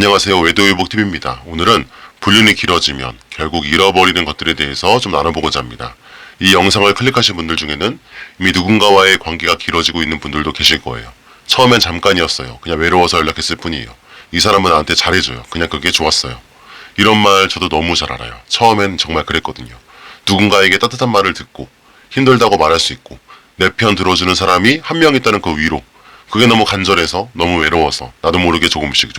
안녕하세요. 외도의복TV입니다. 오늘은 불륜이 길어지면 결국 잃어버리는 것들에 대해서 좀 나눠보고자 합니다. 이 영상을 클릭하신 분들 중에는 이미 누군가와의 관계가 길어지고 있는 분들도 계실 거예요. 처음엔 잠깐이었어요. 그냥 외로워서 연락했을 뿐이에요. 이 사람은 나한테 잘해줘요. 그냥 그게 좋았어요. 이런 말 저도 너무 잘 알아요. 처음엔 정말 그랬거든요. 누군가에게 따뜻한 말을 듣고 힘들다고 말할 수 있고 내 편 들어주는 사람이 한 명 있다는 그 위로, 그게 너무 간절해서 너무 외로워서 나도 모르게 조금씩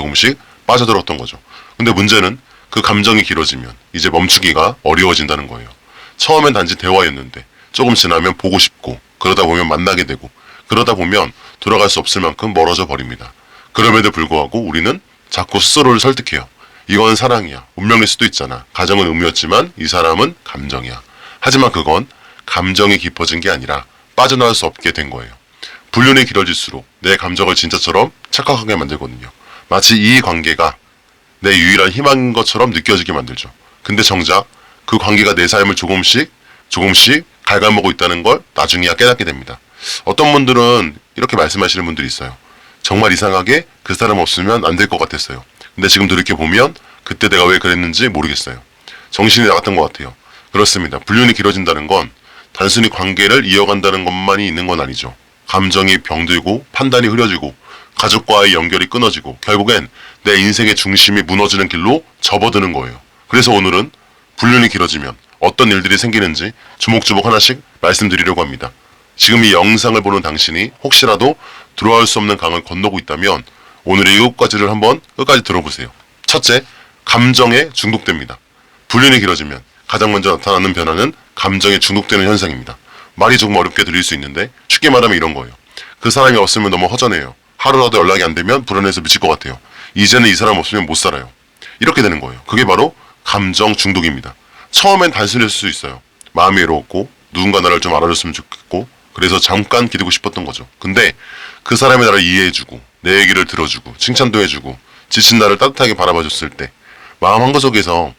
빠져들었던 거죠. 근데 문제는 그 감정이 길어지면 이제 멈추기가 어려워진다는 거예요. 처음엔 단지 대화였는데 조금 지나면 보고 싶고, 그러다 보면 만나게 되고, 그러다 보면 돌아갈 수 없을 만큼 멀어져 버립니다. 그럼에도 불구하고 우리는 자꾸 스스로를 설득해요. 이건 사랑이야. 운명일 수도 있잖아. 가정은 의무였지만 이 사람은 감정이야. 하지만 그건 감정이 깊어진 게 아니라 빠져나올 수 없게 된 거예요. 불륜이 길어질수록 내 감정을 진짜처럼 착각하게 만들거든요. 마치 이 관계가 내 유일한 희망인 것처럼 느껴지게 만들죠. 근데 정작 그 관계가 내 삶을 조금씩 갉아먹고 있다는 걸 나중에야 깨닫게 됩니다. 어떤 분들은 이렇게 말씀하시는 분들이 있어요. 정말 이상하게 그 사람 없으면 안 될 것 같았어요. 근데 지금 돌이켜보면 그때 내가 왜 그랬는지 모르겠어요. 정신이 나갔던 것 같아요. 그렇습니다. 불륜이 길어진다는 건 단순히 관계를 이어간다는 것만이 있는 건 아니죠. 감정이 병들고 판단이 흐려지고 가족과의 연결이 끊어지고 결국엔 내 인생의 중심이 무너지는 길로 접어드는 거예요. 그래서 오늘은 불륜이 길어지면 어떤 일들이 생기는지 조목조목 하나씩 말씀드리려고 합니다. 지금 이 영상을 보는 당신이 혹시라도 들어갈 수 없는 강을 건너고 있다면 오늘의 7가지를 한번 끝까지 들어보세요. 첫째, 감정에 중독됩니다. 불륜이 길어지면 가장 먼저 나타나는 변화는 감정에 중독되는 현상입니다. 말이 조금 어렵게 들릴 수 있는데 쉽게 말하면 이런 거예요. 그 사람이 없으면 너무 허전해요. 하루라도 연락이 안 되면 불안해서 미칠 것 같아요. 이제는 이 사람 없으면 못 살아요. 이렇게 되는 거예요. 그게 바로 감정 중독입니다. 처음엔 단순했을 수 있어요. 마음이 외로웠고 누군가 나를 좀 알아줬으면 좋겠고 그래서 잠깐 기대고 싶었던 거죠. 근데 그 사람이 나를 이해해주고 내 얘기를 들어주고 칭찬도 해주고 지친 나를 따뜻하게 바라봐줬을 때 마음 한구석에서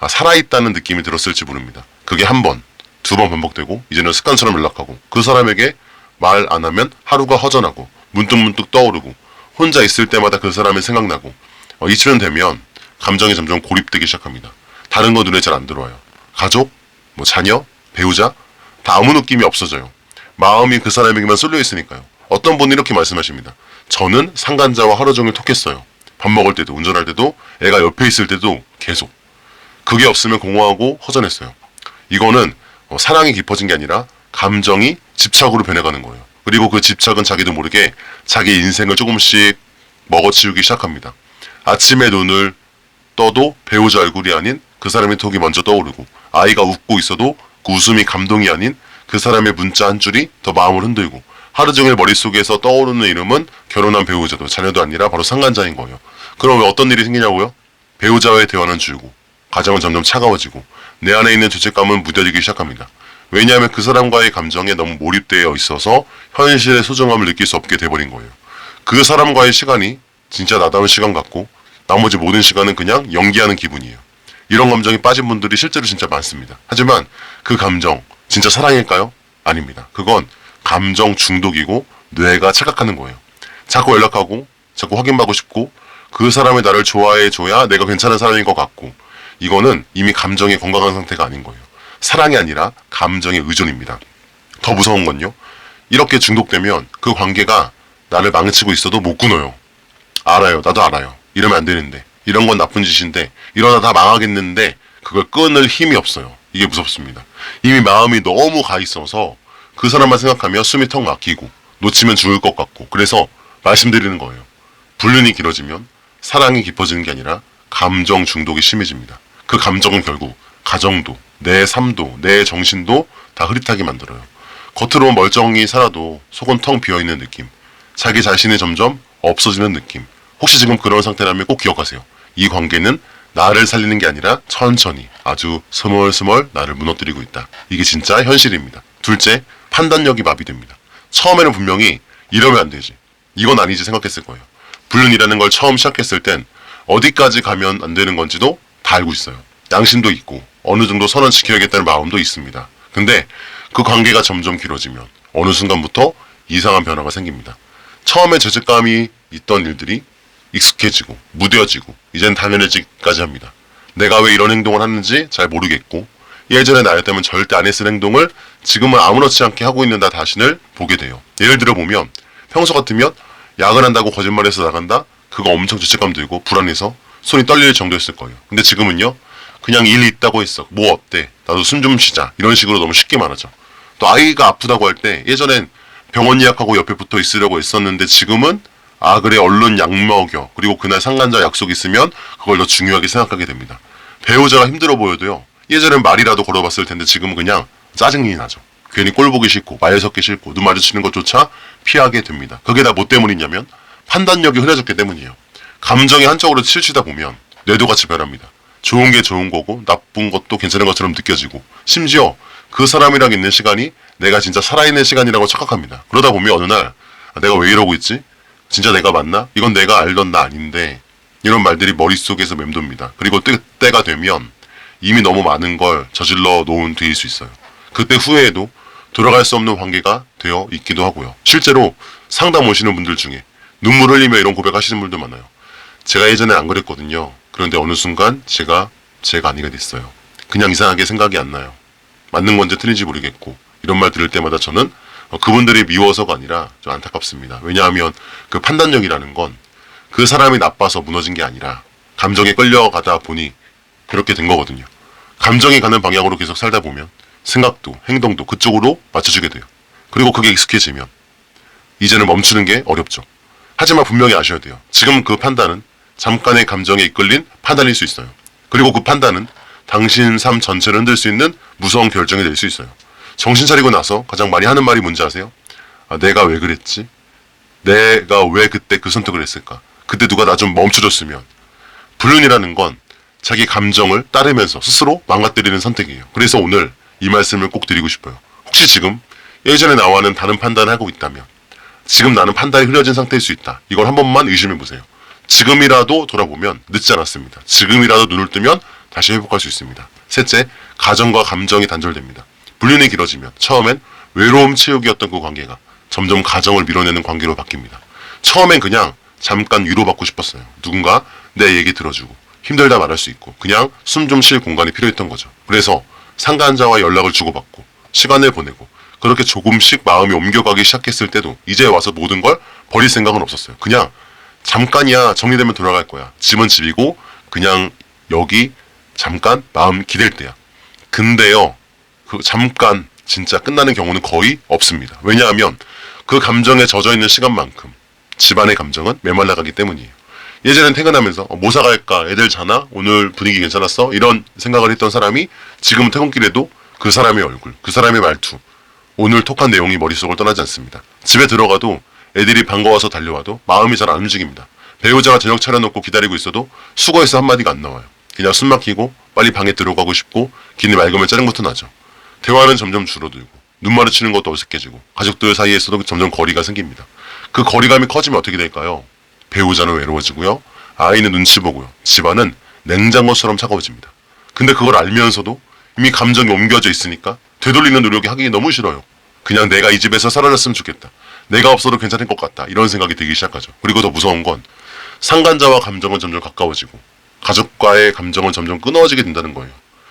살아있다는 느낌이 들었을지 모릅니다. 그게 한 번, 두 번 반복되고 이제는 습관처럼 연락하고 그 사람에게 말 안 하면 하루가 허전하고 문득문득 떠오르고 혼자 있을 때마다 그 사람이 생각나고 이쯤 되면 감정이 점점 고립되기 시작합니다. 다른 거 눈에 잘 안 들어와요. 가족, 자녀, 배우자 다 아무 느낌이 없어져요. 마음이 그 사람에게만 쏠려 있으니까요. 어떤 분이 이렇게 말씀하십니다. 저는 상간자와 하루 종일 톡했어요. 밥 먹을 때도 운전할 때도 애가 옆에 있을 때도 계속. 그게 없으면 공허하고 허전했어요. 이거는 사랑이 깊어진 게 아니라 감정이 집착으로 변해가는 거예요. 그리고 그 집착은 자기도 모르게 자기 인생을 조금씩 먹어치우기 시작합니다. 아침에 눈을 떠도 배우자 얼굴이 아닌 그 사람의 톡이 먼저 떠오르고 아이가 웃고 있어도 그 웃음이 감동이 아닌 그 사람의 문자 한 줄이 더 마음을 흔들고 하루 종일 머릿속에서 떠오르는 이름은 결혼한 배우자도 자녀도 아니라 바로 상간자인 거예요. 그럼 왜 어떤 일이 생기냐고요? 배우자와의 대화는 줄고 가정은 점점 차가워지고 내 안에 있는 죄책감은 무뎌지기 시작합니다. 왜냐하면 그 사람과의 감정에 너무 몰입되어 있어서 현실의 소중함을 느낄 수 없게 돼버린 거예요. 그 사람과의 시간이 진짜 나다운 시간 같고 나머지 모든 시간은 그냥 연기하는 기분이에요. 이런 감정이 빠진 분들이 실제로 진짜 많습니다. 하지만 그 감정 진짜 사랑일까요? 아닙니다. 그건 감정 중독이고 뇌가 착각하는 거예요. 자꾸 연락하고 자꾸 확인받고 싶고 그 사람이 나를 좋아해줘야 내가 괜찮은 사람인 것 같고 이거는 이미 감정이 건강한 상태가 아닌 거예요. 사랑이 아니라 감정의 의존입니다. 더 무서운 건요. 이렇게 중독되면 그 관계가 나를 망치고 있어도 못 끊어요. 알아요. 나도 알아요. 이러면 안 되는데. 이런 건 나쁜 짓인데. 이러다 다 망하겠는데 그걸 끊을 힘이 없어요. 이게 무섭습니다. 이미 마음이 너무 가 있어서 그 사람만 생각하면 숨이 턱 막히고 놓치면 죽을 것 같고 그래서 말씀드리는 거예요. 불륜이 길어지면 사랑이 깊어지는 게 아니라 감정 중독이 심해집니다. 그 감정은 결국 가정도 내 삶도 내 정신도 다 흐릿하게 만들어요. 겉으로 멀쩡히 살아도 속은 텅 비어있는 느낌, 자기 자신이 점점 없어지는 느낌. 혹시 지금 그런 상태라면 꼭 기억하세요. 이 관계는 나를 살리는 게 아니라 천천히 아주 스멀스멀 나를 무너뜨리고 있다. 이게 진짜 현실입니다. 둘째, 판단력이 마비됩니다. 처음에는 분명히 이러면 안 되지, 이건 아니지 생각했을 거예요. 불륜이라는 걸 처음 시작했을 땐 어디까지 가면 안 되는 건지도 다 알고 있어요. 양심도 있고 어느 정도 선은 지켜야겠다는 마음도 있습니다. 근데 그 관계가 점점 길어지면 어느 순간부터 이상한 변화가 생깁니다. 처음에 죄책감이 있던 일들이 익숙해지고 무뎌지고 이젠 당연해지기까지 합니다. 내가 왜 이런 행동을 하는지 잘 모르겠고 예전에 나였다면 절대 안 했을 행동을 지금은 아무렇지 않게 하고 있는 나 자신을 보게 돼요. 예를 들어 보면 평소 같으면 야근한다고 거짓말해서 나간다? 그거 엄청 죄책감 들고 불안해서 손이 떨릴 정도였을 거예요. 근데 지금은요. 그냥 일 있다고 했어. 뭐 어때? 나도 숨 좀 쉬자. 이런 식으로 너무 쉽게 말하죠. 또 아이가 아프다고 할 때 예전엔 병원 예약하고 옆에 붙어 있으려고 했었는데 지금은 아 그래 얼른 약 먹여. 그리고 그날 상간자 약속 있으면 그걸 더 중요하게 생각하게 됩니다. 배우자가 힘들어 보여도요. 예전엔 말이라도 걸어봤을 텐데 지금은 그냥 짜증이 나죠. 괜히 꼴 보기 싫고 말 섞기 싫고 눈 마주치는 것조차 피하게 됩니다. 그게 다 뭐 때문이냐면 판단력이 흐려졌기 때문이에요. 감정이 한쪽으로 치우치다 보면 뇌도 같이 변합니다. 좋은 게 좋은 거고 나쁜 것도 괜찮은 것처럼 느껴지고 심지어 그 사람이랑 있는 시간이 내가 진짜 살아있는 시간이라고 착각합니다. 그러다 보면 어느 날 내가 왜 이러고 있지? 진짜 내가 맞나? 이건 내가 알던 나 아닌데 이런 말들이 머릿속에서 맴돕니다. 그리고 때가 되면 이미 너무 많은 걸 저질러 놓은 뒤일 수 있어요. 그때 후회해도 돌아갈 수 없는 관계가 되어 있기도 하고요. 실제로 상담 오시는 분들 중에 눈물 흘리며 이런 고백하시는 분들 많아요. 제가 예전에 안 그랬거든요. 그런데 어느 순간 제가 아니게 됐어요. 그냥 이상하게 생각이 안 나요. 맞는 건지 틀린지 모르겠고 이런 말 들을 때마다 저는 그분들이 미워서가 아니라 좀 안타깝습니다. 왜냐하면 그 판단력이라는 건 그 사람이 나빠서 무너진 게 아니라 감정에 끌려가다 보니 그렇게 된 거거든요. 감정이 가는 방향으로 계속 살다 보면 생각도 행동도 그쪽으로 맞춰주게 돼요. 그리고 그게 익숙해지면 이제는 멈추는 게 어렵죠. 하지만 분명히 아셔야 돼요. 지금 그 판단은 잠깐의 감정에 이끌린 판단일 수 있어요. 그리고 그 판단은 당신 삶 전체를 흔들 수 있는 무서운 결정이 될 수 있어요. 정신 차리고 나서 가장 많이 하는 말이 뭔지 아세요? 아, 내가 왜 그랬지? 내가 왜 그때 그 선택을 했을까? 그때 누가 나 좀 멈춰줬으면. 불륜이라는 건 자기 감정을 따르면서 스스로 망가뜨리는 선택이에요. 그래서 오늘 이 말씀을 꼭 드리고 싶어요. 혹시 지금 예전에 나와는 다른 판단을 하고 있다면 지금 나는 판단이 흐려진 상태일 수 있다. 이걸 한 번만 의심해보세요. 지금이라도 돌아보면 늦지 않았습니다. 지금이라도 눈을 뜨면 다시 회복할 수 있습니다. 셋째, 가정과 감정이 단절됩니다. 불륜이 길어지면 처음엔 외로움 채우기였던 그 관계가 점점 가정을 밀어내는 관계로 바뀝니다. 처음엔 그냥 잠깐 위로받고 싶었어요. 누군가 내 얘기 들어주고 힘들다 말할 수 있고 그냥 숨 좀 쉴 공간이 필요했던 거죠. 그래서 상간자와 연락을 주고받고 시간을 보내고 그렇게 조금씩 마음이 옮겨가기 시작했을 때도 이제 와서 모든 걸 버릴 생각은 없었어요. 그냥 잠깐이야 정리되면 돌아갈 거야. 집은 집이고 그냥 여기 잠깐 마음 기댈 때야. 근데요 그 잠깐 진짜 끝나는 경우는 거의 없습니다. 왜냐하면 그 감정에 젖어있는 시간만큼 집안의 감정은 메말라가기 때문이에요. 예전엔 퇴근하면서 뭐 사갈까? 애들 자나? 오늘 분위기 괜찮았어? 이런 생각을 했던 사람이 지금 퇴근길에도 그 사람의 얼굴, 그 사람의 말투, 오늘 톡한 내용이 머릿속을 떠나지 않습니다. 집에 들어가도 애들이 반가워서 달려와도 마음이 잘 안 움직입니다. 배우자가 저녁 차려놓고 기다리고 있어도 수고해서 한마디가 안 나와요. 그냥 숨 막히고 빨리 방에 들어가고 싶고 기니 맑으면 짜증부터 나죠. 대화는 점점 줄어들고 눈 마주치는 것도 어색해지고 가족들 사이에서도 점점 거리가 생깁니다. 그 거리감이 커지면 어떻게 될까요? 배우자는 외로워지고요. 아이는 눈치 보고요. 집안은 냉장고처럼 차가워집니다. 근데 그걸 알면서도 이미 감정이 옮겨져 있으니까 되돌리는 노력이 하기 너무 싫어요. 그냥 내가 이 집에서 사라졌으면 좋겠다. 내가 없어도 괜찮을 것 같다. 이런 생각이 들기 시작하죠. 그리고 더 무서운 건 상간자와 감정은 점점 가까워지고 가족과의 감정은 점점 끊어지게 된다는 거예요.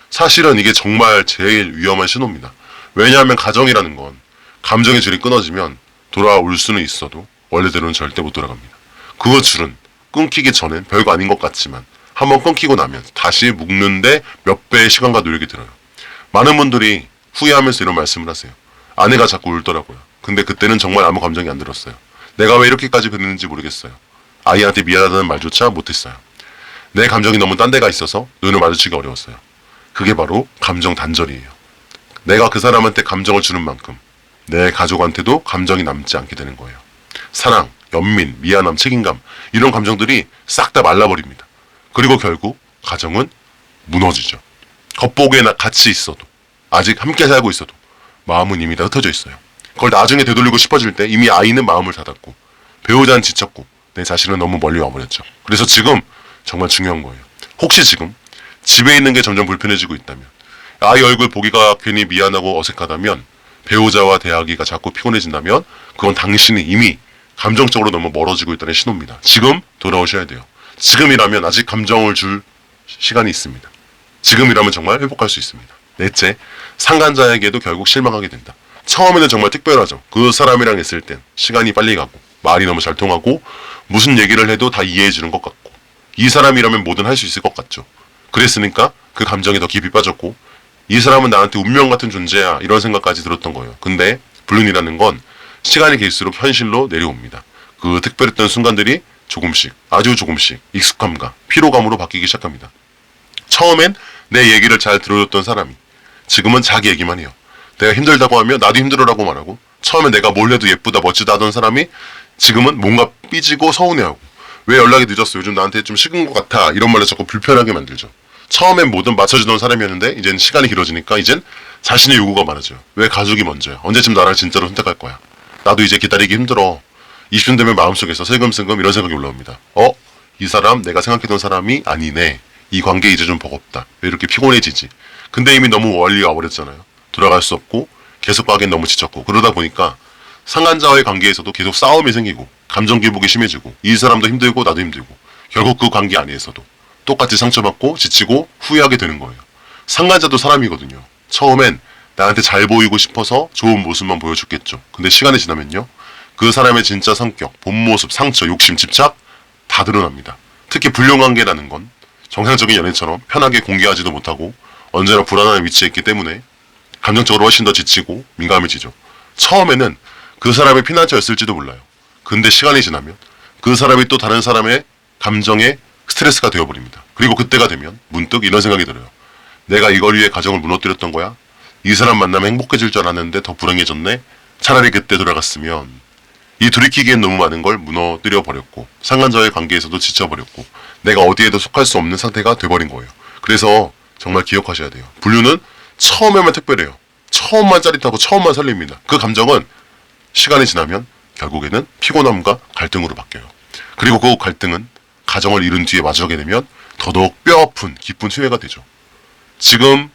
사실은 이게 정말 제일 위험한 신호입니다. 왜냐하면 가정이라는 건 감정의 줄이 끊어지면 돌아올 수는 있어도 원래대로는 절대 못 돌아갑니다. 그 줄은 끊기기 전엔 별거 아닌 것 같지만 한번 끊기고 나면 다시 묶는데 몇 배의 시간과 노력이 들어요. 많은 분들이 후회하면서 이런 말씀을 하세요. 아내가 자꾸 울더라고요. 근데 그때는 정말 아무 감정이 안 들었어요. 내가 왜 이렇게까지 변했는지 모르겠어요. 아이한테 미안하다는 말조차 못했어요. 내 감정이 너무 딴 데가 있어서 눈을 마주치기 어려웠어요. 그게 바로 감정 단절이에요. 내가 그 사람한테 감정을 주는 만큼 내 가족한테도 감정이 남지 않게 되는 거예요. 사랑, 연민, 미안함, 책임감 이런 감정들이 싹 다 말라버립니다. 그리고 결국 가정은 무너지죠. 겉보기에 같이 있어도 아직 함께 살고 있어도 마음은 이미 다 흩어져 있어요. 그걸 나중에 되돌리고 싶어질 때 이미 아이는 마음을 닫았고 배우자는 지쳤고 내 자신은 너무 멀리 와버렸죠. 그래서 지금 정말 중요한 거예요. 혹시 지금 집에 있는 게 점점 불편해지고 있다면 아이 얼굴 보기가 괜히 미안하고 어색하다면 배우자와 대하기가 자꾸 피곤해진다면 그건 당신이 이미 감정적으로 너무 멀어지고 있다는 신호입니다. 지금 돌아오셔야 돼요. 지금이라면 아직 감정을 줄 시간이 있습니다. 지금이라면 정말 회복할 수 있습니다. 넷째, 상간자에게도 결국 실망하게 된다. 처음에는 정말 특별하죠. 그 사람이랑 있을 땐 시간이 빨리 가고 말이 너무 잘 통하고 무슨 얘기를 해도 다 이해해 주는 것 같고 이 사람이라면 뭐든 할 수 있을 것 같죠. 그랬으니까 그 감정에 더 깊이 빠졌고 이 사람은 나한테 운명 같은 존재야 이런 생각까지 들었던 거예요. 근데 불륜이라는 건 시간이 갈수록 현실로 내려옵니다. 그 특별했던 순간들이 조금씩 아주 조금씩 익숙함과 피로감으로 바뀌기 시작합니다. 처음엔 내 얘기를 잘 들어줬던 사람이 지금은 자기 얘기만 해요. 내가 힘들다고 하면 나도 힘들어라고 말하고 처음에 내가 뭘 해도 예쁘다 멋지다 하던 사람이 지금은 뭔가 삐지고 서운해하고 왜 연락이 늦었어 요즘 나한테 좀 식은 것 같아 이런 말을 자꾸 불편하게 만들죠. 처음엔 뭐든 맞춰주던 사람이었는데 이젠 시간이 길어지니까 이젠 자신의 요구가 많아져요. 왜 가족이 먼저야? 언제쯤 나를 진짜로 선택할 거야? 나도 이제 기다리기 힘들어. 20년 되면 마음속에서 슬금슬금 이런 생각이 올라옵니다. 이 사람 내가 생각했던 사람이 아니네. 이 관계 이제 좀 버겁다. 왜 이렇게 피곤해지지? 근데 이미 너무 멀리 와버렸잖아요. 돌아갈 수 없고 계속 가기엔 너무 지쳤고 그러다 보니까 상간자와의 관계에서도 계속 싸움이 생기고 감정 기복이 심해지고 이 사람도 힘들고 나도 힘들고 결국 그 관계 안에서도 똑같이 상처받고 지치고 후회하게 되는 거예요. 상간자도 사람이거든요. 처음엔 나한테 잘 보이고 싶어서 좋은 모습만 보여줬겠죠. 근데 시간이 지나면요. 그 사람의 진짜 성격, 본 모습, 상처, 욕심, 집착 다 드러납니다. 특히 불륜관계라는 건 정상적인 연애처럼 편하게 공개하지도 못하고 언제나 불안한 위치에 있기 때문에 감정적으로 훨씬 더 지치고 민감해지죠. 처음에는 그 사람의 피난처였을지도 몰라요. 근데 시간이 지나면 그 사람이 또 다른 사람의 감정에 스트레스가 되어버립니다. 그리고 그때가 되면 문득 이런 생각이 들어요. 내가 이걸 위해 가정을 무너뜨렸던 거야? 이 사람 만나면 행복해질 줄 알았는데 더 불행해졌네? 차라리 그때 돌아갔으면 이 돌이키기엔 너무 많은 걸 무너뜨려 버렸고 상간자와의 관계에서도 지쳐버렸고 내가 어디에도 속할 수 없는 상태가 돼버린 거예요. 그래서 정말 기억하셔야 돼요. 불륜은 처음에만 특별해요. 처음만 짜릿하고 처음만 설립니다. 그 감정은 시간이 지나면 결국에는 피곤함과 갈등으로 바뀌어요. 그리고 그 갈등은 가정을 이룬 뒤에 마주하게 되면 더더욱 뼈아픈 깊은 후회가 되죠. 지금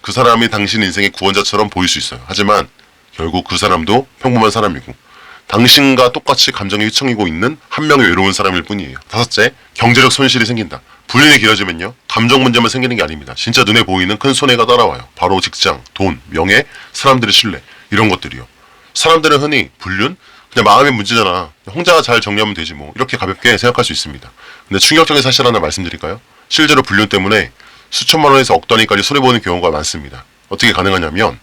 그 사람이 당신 인생의 구원자처럼 보일 수 있어요. 하지만 결국 그 사람도 평범한 사람이고 당신과 똑같이 감정이 휘청이고 있는 한 명의 외로운 사람일 뿐이에요. 다섯째, 경제적 손실이 생긴다. 불륜이 길어지면요. 감정 문제만 생기는 게 아닙니다. 진짜 눈에 보이는 큰 손해가 따라와요. 바로 직장, 돈, 명예, 사람들의 신뢰 이런 것들이요. 사람들은 흔히 불륜? 그냥 마음의 문제잖아. 혼자 잘 정리하면 되지 뭐. 이렇게 가볍게 생각할 수 있습니다. 근데 충격적인 사실 하나 말씀드릴까요? 실제로 불륜 때문에 수천만 원에서 억 단위까지 손해보는 경우가 많습니다. 어떻게 가능하냐면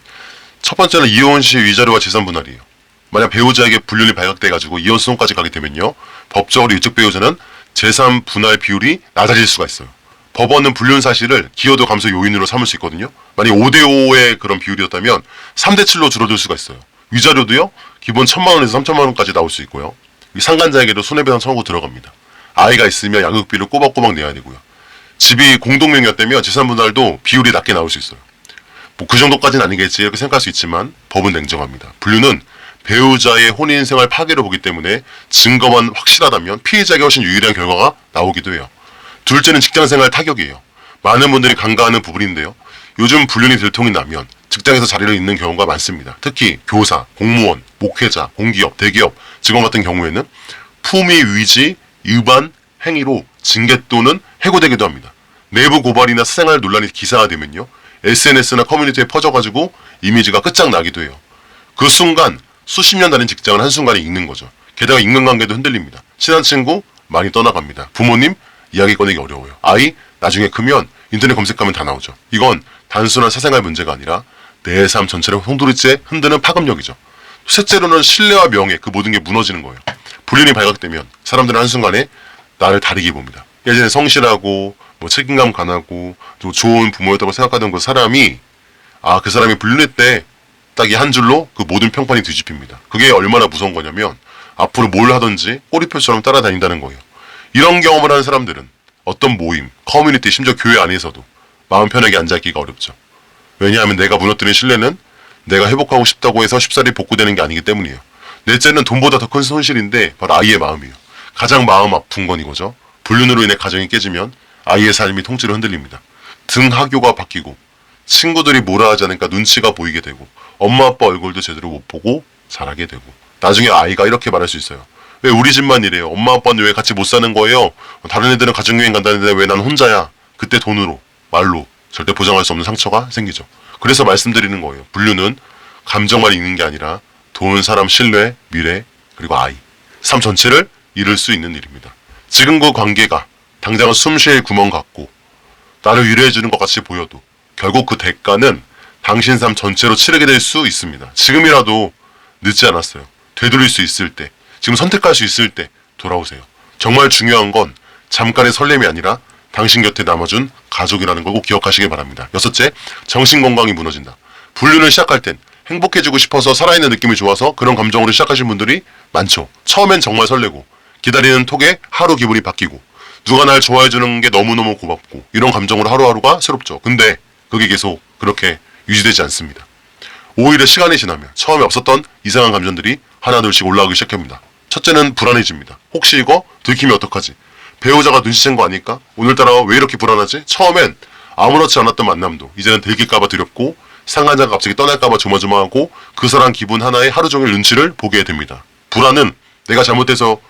첫 번째는 이혼 시 위자료와 재산 분할이에요. 만약 배우자에게 불륜이 발각돼가지고 이혼 소송까지 가게 되면요. 법적으로 이쪽 배우자는 재산 분할 비율이 낮아질 수가 있어요. 법원은 불륜 사실을 기여도 감소 요인으로 삼을 수 있거든요. 만약 5대5의 그런 비율이었다면 3대7로 줄어들 수가 있어요. 위자료도요. 기본 1,000만 원에서 3,000만 원까지 나올 수 있고요. 이 상간자에게도 손해배상 청구 들어갑니다. 아이가 있으면 양육비를 꼬박꼬박 내야 되고요. 집이 공동명의였다면 재산 분할도 비율이 낮게 나올 수 있어요. 뭐 그 정도까지는 아니겠지 이렇게 생각할 수 있지만 법은 냉정합니다. 불륜은 배우자의 혼인생활 파괴로 보기 때문에 증거만 확실하다면 피해자에게 훨씬 유리한 결과가 나오기도 해요. 둘째는 직장생활 타격이에요. 많은 분들이 간과하는 부분인데요. 요즘 불륜이 들통이 나면 직장에서 자리를 잇는 경우가 많습니다. 특히 교사, 공무원, 목회자, 공기업, 대기업, 직원 같은 경우에는 품위 위지, 위반 행위로 징계 또는 해고되기도 합니다. 내부 고발이나 사생활 논란이 기사화되면요. SNS나 커뮤니티에 퍼져가지고 이미지가 끝장나기도 해요. 그 순간 수십 년 다닌 직장은 한순간에 잃는 거죠. 게다가 인간관계도 흔들립니다. 친한 친구 많이 떠나갑니다. 부모님 이야기 꺼내기 어려워요. 아이 나중에 크면 인터넷 검색하면 다 나오죠. 이건 단순한 사생활 문제가 아니라 내 삶 전체를 홍두리째 흔드는 파급력이죠. 셋째로는 신뢰와 명예 그 모든 게 무너지는 거예요. 불륜이 발각되면 사람들은 한순간에 나를 다르게 봅니다. 예전에 성실하고 뭐 책임감 강하고 또 좋은 부모였다고 생각하던 그 사람이 그 사람이 불륜했대 딱 이 한 줄로 그 모든 평판이 뒤집힙니다. 그게 얼마나 무서운 거냐면 앞으로 뭘 하든지 꼬리표처럼 따라다닌다는 거예요. 이런 경험을 하는 사람들은 어떤 모임, 커뮤니티, 심지어 교회 안에서도 마음 편하게 앉아있기가 어렵죠. 왜냐하면 내가 무너뜨린 신뢰는 내가 회복하고 싶다고 해서 쉽사리 복구되는 게 아니기 때문이에요. 넷째는 돈보다 더 큰 손실인데 바로 아이의 마음이에요. 가장 마음 아픈 건 이거죠. 불륜으로 인해 가정이 깨지면 아이의 삶이 통째로 흔들립니다. 등하교가 바뀌고 친구들이 뭐라 하지 않으니까 눈치가 보이게 되고 엄마 아빠 얼굴도 제대로 못 보고 자라게 되고 나중에 아이가 이렇게 말할 수 있어요. 왜 우리 집만 이래요? 엄마 아빠는 왜 같이 못 사는 거예요? 다른 애들은 가족여행 간다는데 왜 난 혼자야? 그때 돈으로, 말로 절대 보장할 수 없는 상처가 생기죠. 그래서 말씀드리는 거예요. 분류는 감정만 있는 게 아니라 돈, 사람, 신뢰, 미래, 그리고 아이. 삶 전체를 잃을 수 있는 일입니다. 지금 그 관계가 당장은 숨 쉴 구멍 같고 나를 위로해주는 것 같이 보여도 결국 그 대가는 당신 삶 전체로 치르게 될 수 있습니다. 지금이라도 늦지 않았어요. 되돌릴 수 있을 때, 지금 선택할 수 있을 때 돌아오세요. 정말 중요한 건 잠깐의 설렘이 아니라 당신 곁에 남아준 가족이라는 걸 꼭 기억하시길 바랍니다. 여섯째, 정신건강이 무너진다. 분류를 시작할 땐 행복해지고 싶어서 살아있는 느낌이 좋아서 그런 감정으로 시작하신 분들이 많죠. 처음엔 정말 설레고 기다리는 톡에 하루 기분이 바뀌고 누가 날 좋아해주는 게 너무너무 고맙고 이런 감정으로 하루하루가 새롭죠. 근데 그게 계속 그렇게 유지되지 않습니다. 오히려 시간이 지나면 처음에 없었던 이상한 감정들이 하나둘씩 올라오기 시작합니다. 첫째는 불안해집니다. 혹시 이거 들키면 어떡하지? 배우자가 눈치챈 거 아닐까? 오늘따라 왜 이렇게 불안하지? 처음엔 아무렇지 않았던 만남도 이제는 들킬까봐 두렵고 상간자가 갑자기 떠날까봐 조마조마하고 그 사람 기분 하나에 하루 종일 눈치를 보게 됩니다. 불안은 내가 잘못하고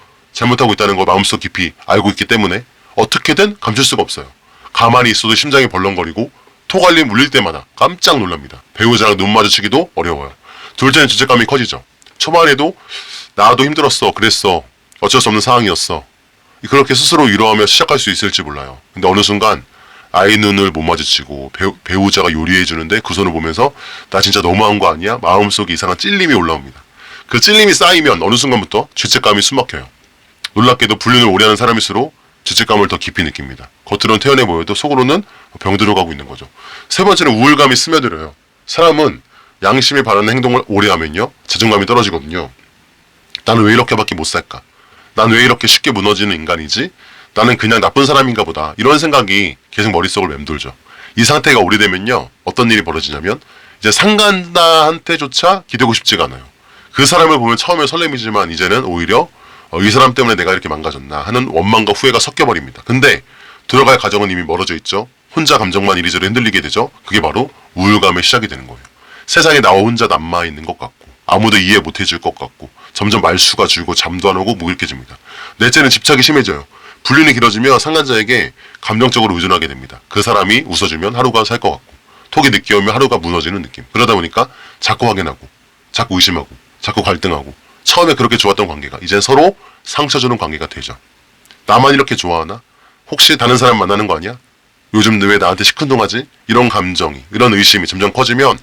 있다는 걸 마음속 깊이 알고 있기 때문에 어떻게든 감출 수가 없어요. 가만히 있어도 심장이 벌렁거리고 토갈림 울릴 때마다 깜짝 놀랍니다. 배우자랑 눈 마주치기도 어려워요. 둘째는 죄책감이 커지죠. 초반에도 나도 힘들었어, 그랬어, 어쩔 수 없는 상황이었어. 그렇게 스스로 위로하며 시작할 수 있을지 몰라요. 근데 어느 순간 아이 눈을 못 마주치고 배우자가 요리해주는데 그 손을 보면서 나 진짜 너무한 거 아니야? 마음속에 이상한 찔림이 올라옵니다. 그 찔림이 쌓이면 어느 순간부터 죄책감이 숨막혀요. 놀랍게도 불륜을 오래 하는 사람일수록 죄책감을 더 깊이 느낍니다. 겉으로는 태연해 보여도 속으로는 병들어가고 있는 거죠. 세 번째는 우울감이 스며들어요. 사람은 양심에 바라는 행동을 오래 하면요, 자존감이 떨어지거든요. 나는 왜 이렇게밖에 못 살까? 난 왜 이렇게 쉽게 무너지는 인간이지? 나는 그냥 나쁜 사람인가 보다. 이런 생각이 계속 머릿속을 맴돌죠. 이 상태가 오래되면요, 어떤 일이 벌어지냐면 이제 상간다한테조차 기대고 싶지가 않아요. 그 사람을 보면 처음에 설렘이지만 이제는 오히려 이 사람 때문에 내가 이렇게 망가졌나 하는 원망과 후회가 섞여버립니다. 근데 들어갈 가정은 이미 멀어져 있죠. 혼자 감정만 이리저리 흔들리게 되죠. 그게 바로 우울감의 시작이 되는 거예요. 세상에 나 혼자 남아있는 것 같고 아무도 이해 못해줄 것 같고 점점 말수가 줄고 잠도 안 오고 무기력해집니다. 넷째는 집착이 심해져요. 불륜이 길어지면 상간자에게 감정적으로 의존하게 됩니다. 그 사람이 웃어주면 하루가 살 것 같고 톡이 늦게 오면 하루가 무너지는 느낌. 그러다 보니까 자꾸 확인하고 자꾸 의심하고 자꾸 갈등하고 처음에 그렇게 좋았던 관계가 이젠 서로 상처 주는 관계가 되죠. 나만 이렇게 좋아하나? 혹시 다른 사람 만나는 거 아니야? 요즘 왜 나한테 시큰둥하지? 이런 감정이, 이런 의심이 점점 커지면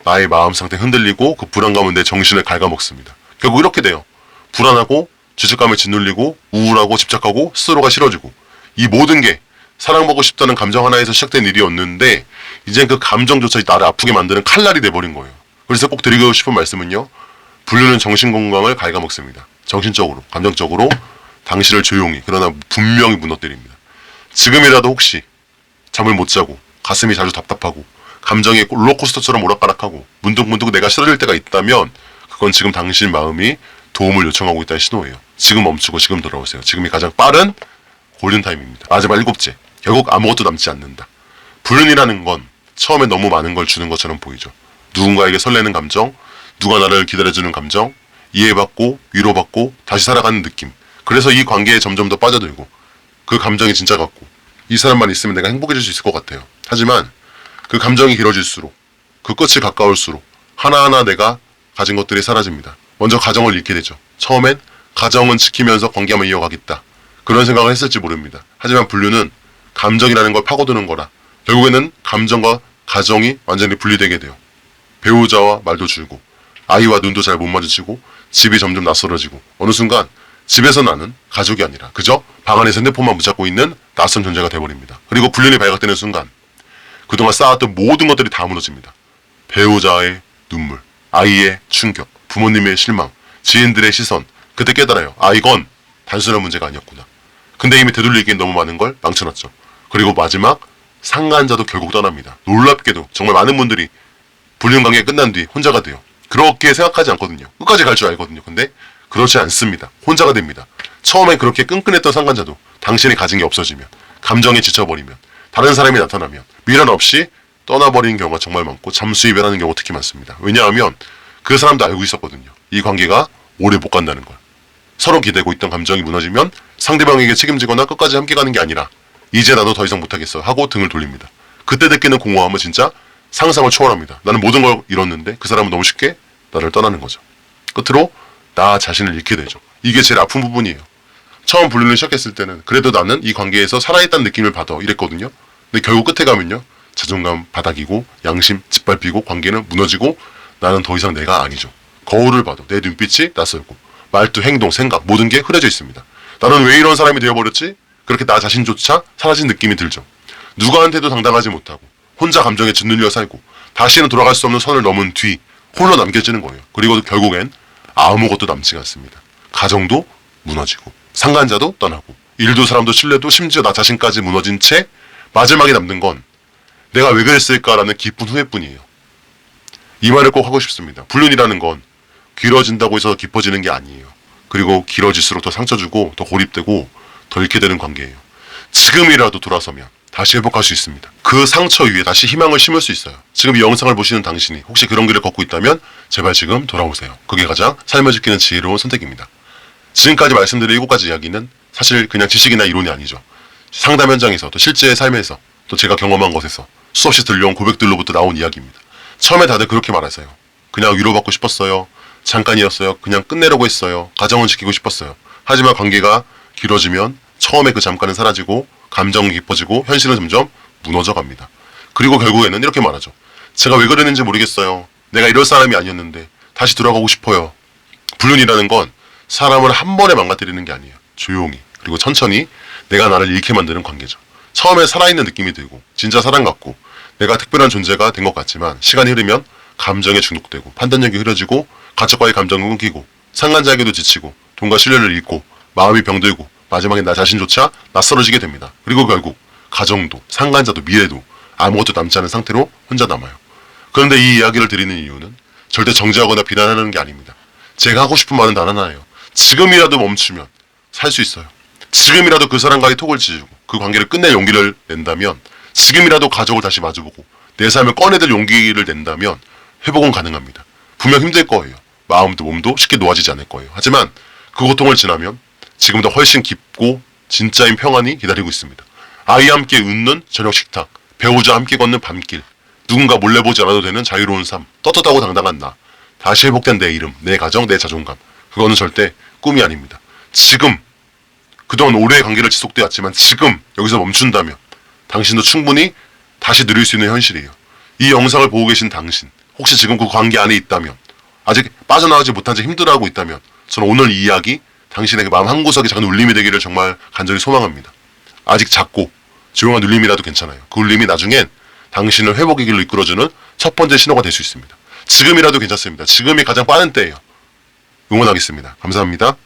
나의 마음 상태 흔들리고 그 불안감은 내 정신을 갉아먹습니다. 결국 이렇게 돼요. 불안하고 죄책감에 짓눌리고 우울하고 집착하고 스스로가 싫어지고 이 모든 게 사랑받고 싶다는 감정 하나에서 시작된 일이었는데 이젠 그 감정조차 나를 아프게 만드는 칼날이 돼버린 거예요. 그래서 꼭 드리고 싶은 말씀은요. 불륜은 정신 건강을 갉아먹습니다. 정신적으로, 감정적으로 당신을 조용히 그러나 분명히 무너뜨립니다. 지금이라도 혹시 잠을 못 자고 가슴이 자주 답답하고 감정이 롤러코스터처럼 오락가락하고 문득문득 내가 싫어질 때가 있다면 그건 지금 당신 마음이 도움을 요청하고 있다는 신호예요. 지금 멈추고 지금 돌아오세요. 지금이 가장 빠른 골든타임입니다. 마지막 일곱째, 결국 아무것도 남지 않는다. 불륜이라는 건 처음에 너무 많은 걸 주는 것처럼 보이죠. 누군가에게 설레는 감정, 누가 나를 기다려주는 감정, 이해받고 위로받고 다시 살아가는 느낌. 그래서 이 관계에 점점 더 빠져들고 그 감정이 진짜 같고 이 사람만 있으면 내가 행복해질 수 있을 것 같아요. 하지만 그 감정이 길어질수록 그 끝이 가까울수록 하나하나 내가 가진 것들이 사라집니다. 먼저 가정을 잃게 되죠. 처음엔 가정은 지키면서 관계만 이어가겠다. 그런 생각을 했을지 모릅니다. 하지만 불륜은 감정이라는 걸 파고드는 거라 결국에는 감정과 가정이 완전히 분리되게 돼요. 배우자와 말도 줄고 아이와 눈도 잘 못 마주치고 집이 점점 낯설어지고 어느 순간 집에서 나는 가족이 아니라 그저 방 안에서 핸드폰만 붙잡고 있는 낯선 존재가 돼버립니다. 그리고 불륜이 발각되는 순간 그동안 쌓았던 모든 것들이 다 무너집니다. 배우자의 눈물, 아이의 충격, 부모님의 실망, 지인들의 시선. 그때 깨달아요. 아, 이건 단순한 문제가 아니었구나. 근데 이미 되돌리기엔 너무 많은 걸 망쳐놨죠. 그리고 마지막 상간자도 결국 떠납니다. 놀랍게도 정말 많은 분들이 불륜 관계가 끝난 뒤 혼자가 돼요. 그렇게 생각하지 않거든요. 끝까지 갈 줄 알거든요. 근데 그렇지 않습니다. 혼자가 됩니다. 처음에 그렇게 끈끈했던 상간자도 당신이 가진 게 없어지면, 감정에 지쳐버리면, 다른 사람이 나타나면 미련 없이 떠나버리는 경우가 정말 많고 잠수 이별하는 경우가 특히 많습니다. 왜냐하면 그 사람도 알고 있었거든요. 이 관계가 오래 못 간다는 걸. 서로 기대고 있던 감정이 무너지면 상대방에게 책임지거나 끝까지 함께 가는 게 아니라 이제 나도 더 이상 못하겠어 하고 등을 돌립니다. 그때 느끼는 공허함은 진짜 상상을 초월합니다. 나는 모든 걸 잃었는데 그 사람은 너무 쉽게 나를 떠나는 거죠. 끝으로 나 자신을 잃게 되죠. 이게 제일 아픈 부분이에요. 처음 불륜을 시작했을 때는 그래도 나는 이 관계에서 살아있다는 느낌을 받아 이랬거든요. 근데 결국 끝에 가면요. 자존감 바닥이고 양심 짓밟히고 관계는 무너지고 나는 더 이상 내가 아니죠. 거울을 봐도 내 눈빛이 낯설고 말투, 행동, 생각 모든 게 흐려져 있습니다. 나는 왜 이런 사람이 되어버렸지? 그렇게 나 자신조차 사라진 느낌이 들죠. 누구한테도 당당하지 못하고 혼자 감정에 짓눌려 살고 다시는 돌아갈 수 없는 선을 넘은 뒤 홀로 남겨지는 거예요. 그리고 결국엔 아무것도 남지가 않습니다. 가정도 무너지고 상간자도 떠나고 일도 사람도 신뢰도 심지어 나 자신까지 무너진 채 마지막에 남는 건 내가 왜 그랬을까라는 깊은 후회뿐이에요. 이 말을 꼭 하고 싶습니다. 불륜이라는 건 길어진다고 해서 깊어지는 게 아니에요. 그리고 길어질수록 더 상처 주고 더 고립되고 더 잃게 되는 관계예요. 지금이라도 돌아서면 다시 회복할 수 있습니다. 그 상처 위에 다시 희망을 심을 수 있어요. 지금 이 영상을 보시는 당신이 혹시 그런 길을 걷고 있다면 제발 지금 돌아오세요. 그게 가장 삶을 지키는 지혜로운 선택입니다. 지금까지 말씀드린 7가지 이야기는 사실 그냥 지식이나 이론이 아니죠. 상담 현장에서 또 실제 삶에서 또 제가 경험한 것에서 수없이 들려온 고백들로부터 나온 이야기입니다. 처음에 다들 그렇게 말하세요. 그냥 위로받고 싶었어요. 잠깐이었어요. 그냥 끝내려고 했어요. 가정은 지키고 싶었어요. 하지만 관계가 길어지면 처음에 그 잠깐은 사라지고 감정이 깊어지고 현실은 점점 무너져 갑니다. 그리고 결국에는 이렇게 말하죠. 제가 왜 그랬는지 모르겠어요. 내가 이럴 사람이 아니었는데 다시 돌아가고 싶어요. 불륜이라는 건 사람을 한 번에 망가뜨리는 게 아니에요. 조용히 그리고 천천히 내가 나를 잃게 만드는 관계죠. 처음에 살아있는 느낌이 들고 진짜 사랑 같고 내가 특별한 존재가 된 것 같지만 시간이 흐르면 감정에 중독되고 판단력이 흐려지고 가족과의 감정은 끊기고 상간자에게도 지치고 돈과 신뢰를 잃고 마음이 병들고 마지막에 나 자신조차 낯설어지게 됩니다. 그리고 결국 가정도 상간자도 미래도 아무것도 남지 않은 상태로 혼자 남아요. 그런데 이 이야기를 드리는 이유는 절대 정죄하거나 비난하는 게 아닙니다. 제가 하고 싶은 말은 단 하나예요. 지금이라도 멈추면 살 수 있어요. 지금이라도 그 사람과의 톡을 지우고 그 관계를 끝낼 용기를 낸다면 지금이라도 가족을 다시 마주보고 내 삶을 꺼내들 용기를 낸다면 회복은 가능합니다. 분명 힘들 거예요. 마음도 몸도 쉽게 놓아지지 않을 거예요. 하지만 그 고통을 지나면 지금보다 훨씬 깊고 진짜인 평안이 기다리고 있습니다. 아이와 함께 웃는 저녁 식탁, 배우자와 함께 걷는 밤길, 누군가 몰래 보지 않아도 되는 자유로운 삶, 떳떳하고 당당한 나, 다시 회복된 내 이름, 내 가정, 내 자존감. 그거는 절대 꿈이 아닙니다. 지금, 그동안 오래의 관계를 지속되어 왔지만 지금 여기서 멈춘다면 당신도 충분히 다시 누릴 수 있는 현실이에요. 이 영상을 보고 계신 당신, 혹시 지금 그 관계 안에 있다면, 아직 빠져나가지 못한 채 힘들어하고 있다면 저는 오늘 이 이야기 당신에게 마음 한구석에 작은 울림이 되기를 정말 간절히 소망합니다. 아직 작고 조용한 울림이라도 괜찮아요. 그 울림이 나중엔 당신을 회복의 길로 이끌어주는 첫 번째 신호가 될 수 있습니다. 지금이라도 괜찮습니다. 지금이 가장 빠른 때예요. 응원하겠습니다. 감사합니다.